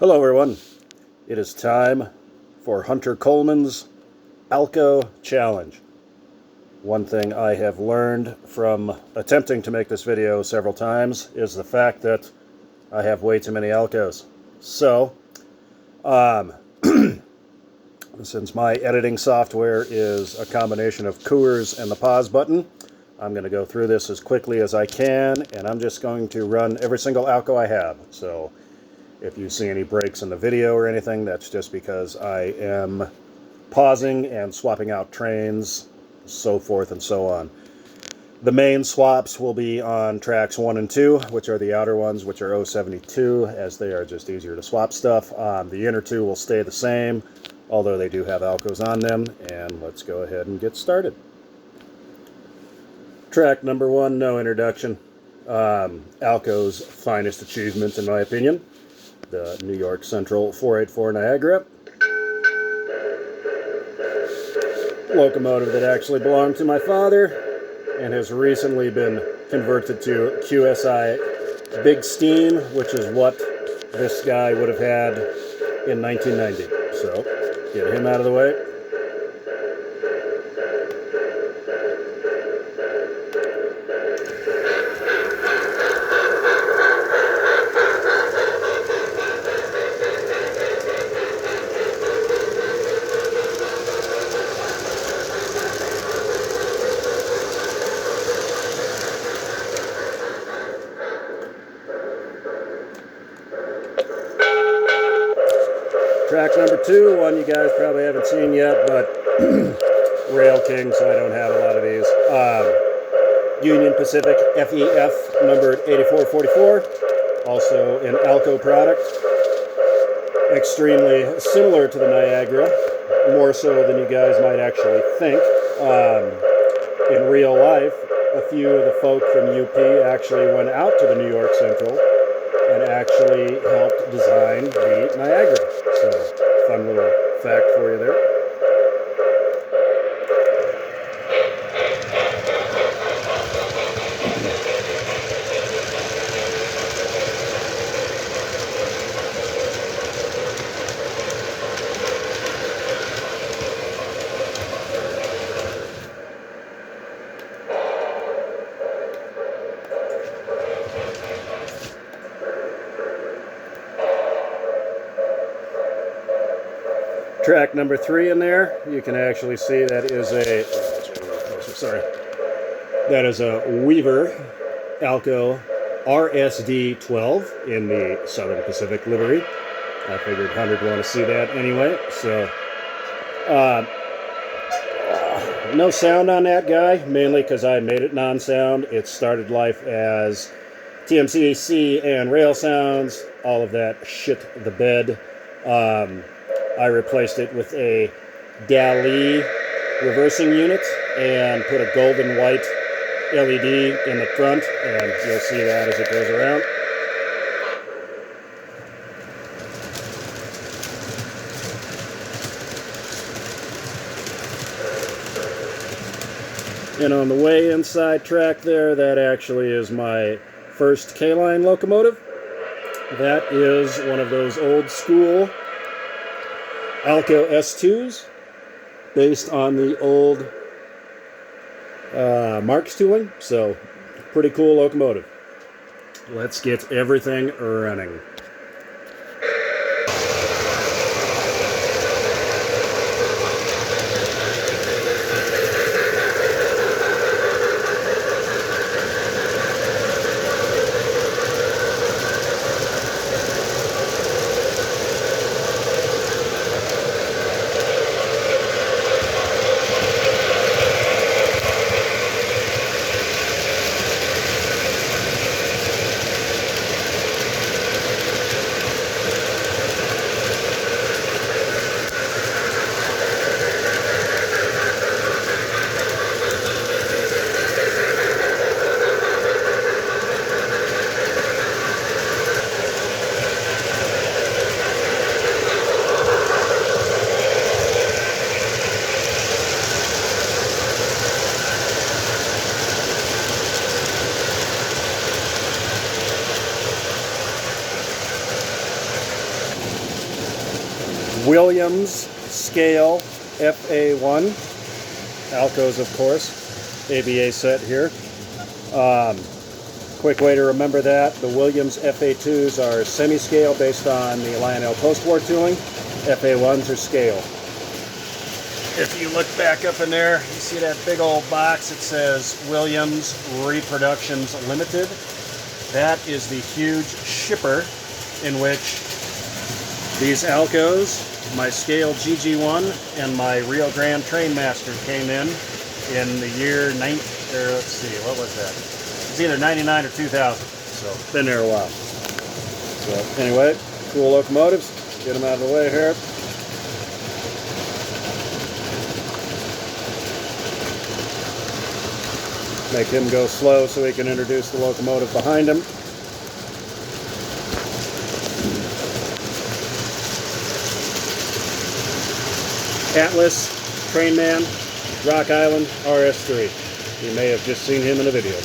Hello everyone, it is time for Hunter Coleman's Alco Challenge. One thing I have learned from attempting to make this video several times is the fact that I have way too many Alcos. So, since my editing software is a combination of Coors and the pause button, I'm going to go through this as quickly as I can, and I'm just going to run every single Alco I have. So, if you see any breaks in the video or anything, that's just because I am pausing and swapping out trains, so forth and so on. The main swaps will be on tracks 1 and 2, which are the outer ones, which are 072, as they are just easier to swap stuff. The inner two will stay the same, although they do have Alcos on them, and let's go ahead and get started. Track number 1, no introduction. Alco's finest achievement, in my opinion. The New York Central 484 Niagara. Locomotive that actually belonged to my father and has recently been converted to QSI Big Steam, which is what this guy would have had in 1990. So, get him out of the way. Track number 2, one you guys probably haven't seen yet, but Rail King, so I don't have a lot of these. Union Pacific FEF, numbered 8444, also an Alco product. Extremely similar to the Niagara, more so than you guys might actually think. In real life, a few of the folk from UP actually went out to the New York Central and actually helped design the Niagara. So, fun little fact for you there. Track number 3 in there, you can actually see that is a, that is a Weaver Alco RSD15 in the Southern Pacific livery. I figured Hunter would want to see that anyway, so no sound on that guy, mainly because I made it non-sound. It started life as TMCAC and rail sounds, all of that shit the bed. I replaced it with a Dali reversing unit and put a golden white LED in the front, and you'll see that as it goes around. And on the way inside track there, that actually is my first K-line locomotive. That is one of those old school Alco S2s, based on the old Marks tooling, so pretty cool locomotive. Let's get everything running. Williams scale FA1. Alco's, of course. ABA set here. Quick way to remember that, the Williams FA2s are semi-scale based on the Lionel post-war tooling. FA1s are scale. If you look back up in there, you see that big old box that says Williams Reproductions Limited. That is the huge shipper in which these Alcos, my scale GG1, and my Rio Grande Trainmaster came in the year let's see, what was that? It's either 99 or 2000, so been there a while. So anyway, cool locomotives. Get them out of the way here. Make him go slow so he can introduce the locomotive behind him. Atlas, Trainman, Rock Island, RS3. You may have just seen him in a video.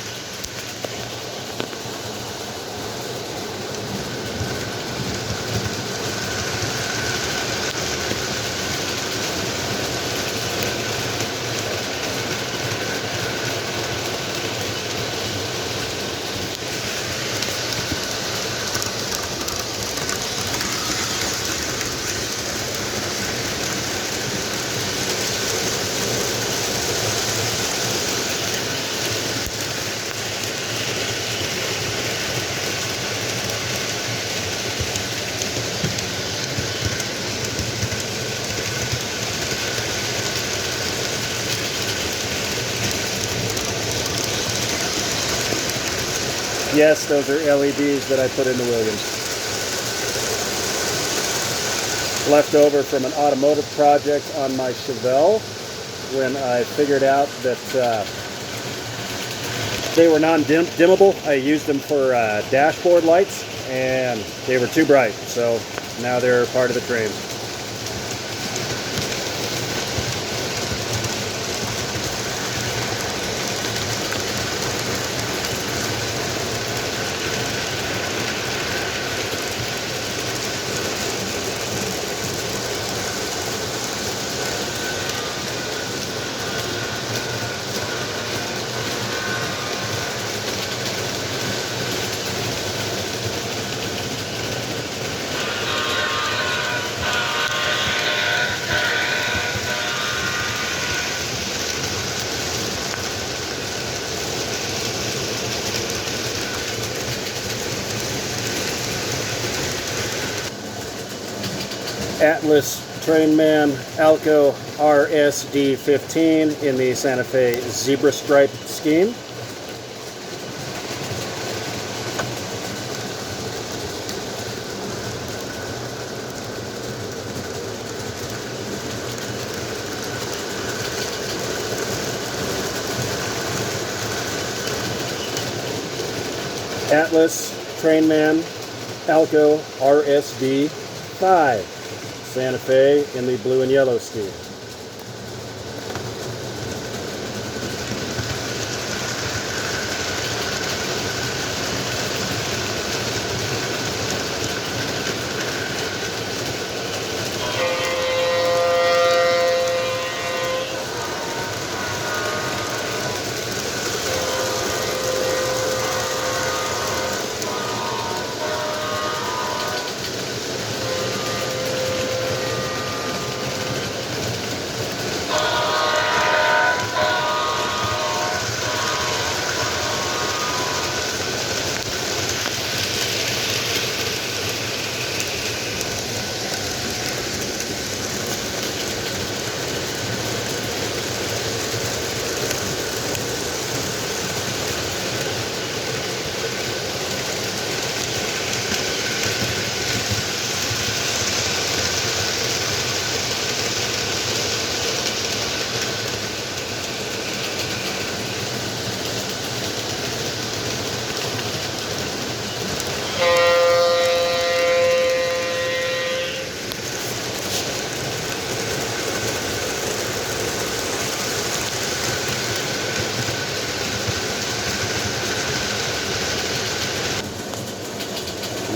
Yes, those are LEDs that I put in the Williams. Left over from an automotive project on my Chevelle when I figured out that they were non-dimmable. I used them for dashboard lights and they were too bright, so now they're part of the train. Atlas Trainman Alco RSD15 in the Santa Fe zebra stripe scheme. Atlas Trainman Alco RSD5. Santa Fe in the blue and yellow scheme.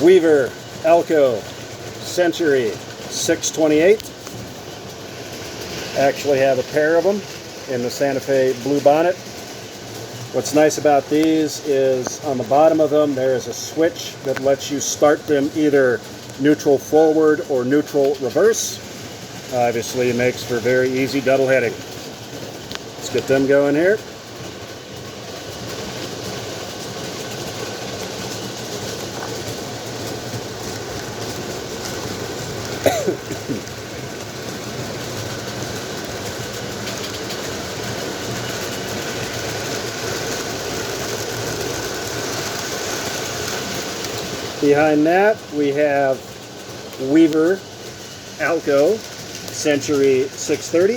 Weaver, Alco, Century, 628. Actually have a pair of them in the Santa Fe Blue Bonnet. What's nice about these is on the bottom of them there is a switch that lets you start them either neutral forward or neutral reverse. Obviously it makes for very easy double heading. Let's get them going here. Behind that we have Weaver Alco Century 630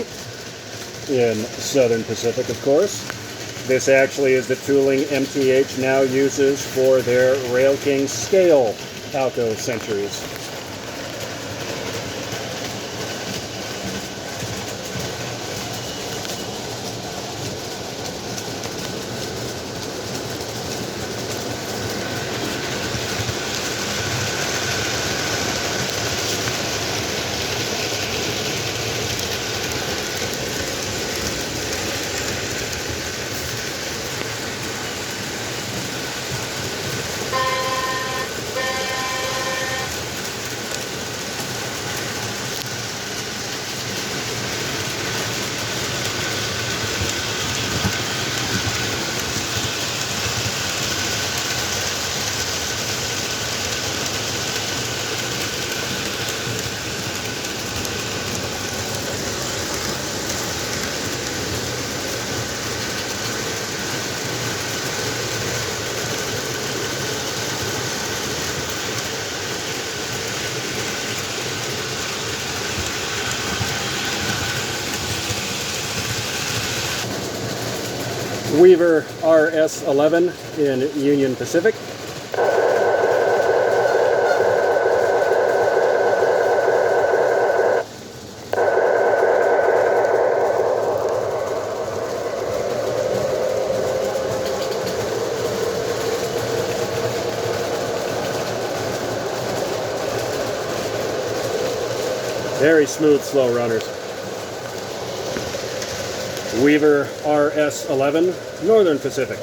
in Southern Pacific, of course. This actually is the tooling MTH now uses for their Rail King scale Alco Centuries. Weaver RS11 in Union Pacific. Very smooth, slow runners. Weaver RS11, Northern Pacific.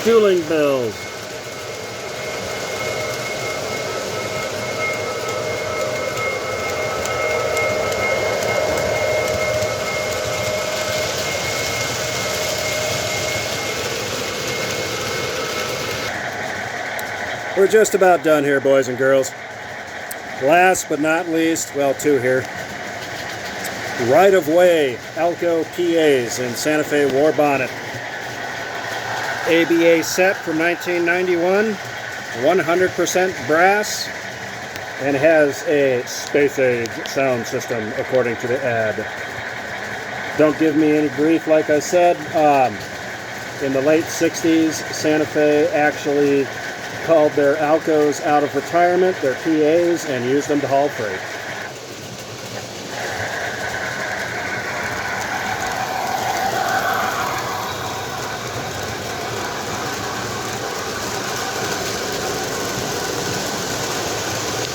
Fueling bells. We're just about done here, boys and girls. Last but not least, well, two here. Right of Way Alco PAs in Santa Fe War Bonnet. ABA set from 1991, 100% brass, and has a space age sound system according to the ad. Don't give me any grief, like I said. In the late 60s, Santa Fe actually called their Alcos out of retirement, their PAs, and used them to haul freight.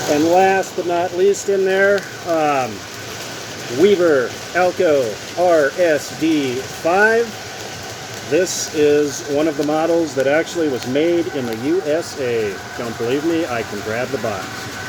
And last but not least in there, Weaver Alco RSD15. This is one of the models that actually was made in the USA. Don't believe me? I can grab the box.